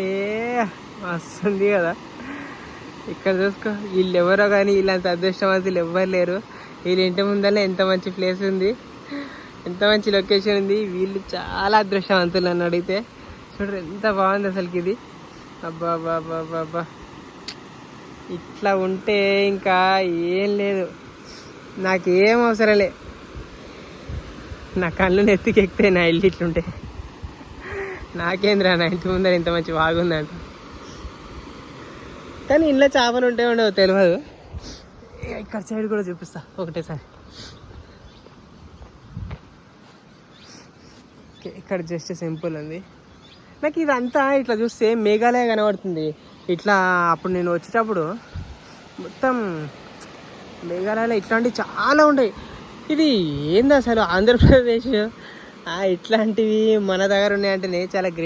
ఏ వస్తుంది కదా. ఇక్కడ చూసుకో, వీళ్ళు ఎవరో కానీ వీళ్ళంత అదృష్టవంతులు ఎవ్వరు లేరు. వీళ్ళ ఇంటి ముందరనే ఎంత మంచి ప్లేస్ ఉంది, ఎంత మంచి లొకేషన్ ఉంది. వీళ్ళు చాలా అదృష్టవంతులు నన్ను అడిగితే. చూడరు ఎంత బాగుంది అసలుకి ఇది. అబ్బా అబ్బా అబ్బా అబ్బా అబ్బా, ఇట్లా ఉంటే ఇంకా ఏం లేదు, నాకేం అవసరం లే. నా కళ్ళు నెత్తికెక్కితే నా ఇల్లు ఇట్లుంటే. నాకేంద్రా నా ఇంటి ముందర ఇంత మంచి బాగుందంట. కానీ ఇంట్లో చేపలు ఉంటే ఉండవు తెలియదు. ఇక్కడ సైడ్ కూడా చూపిస్తా ఒకటేసారి. ఇక్కడ జస్ట్ సింపుల్ ఉంది. నాకు ఇదంతా ఇట్లా చూస్తే మేఘాలయ కనబడుతుంది. ఇట్లా అప్పుడు నేను వచ్చేటప్పుడు మొత్తం మేఘాలయలో ఇట్లాంటివి చాలా ఉంటాయి. ఇది ఏంది అసలు ఆంధ్రప్రదేశ్ ఇట్లాంటివి మన దగ్గర ఉన్నాయంటేనే చాలా గ్రేట్.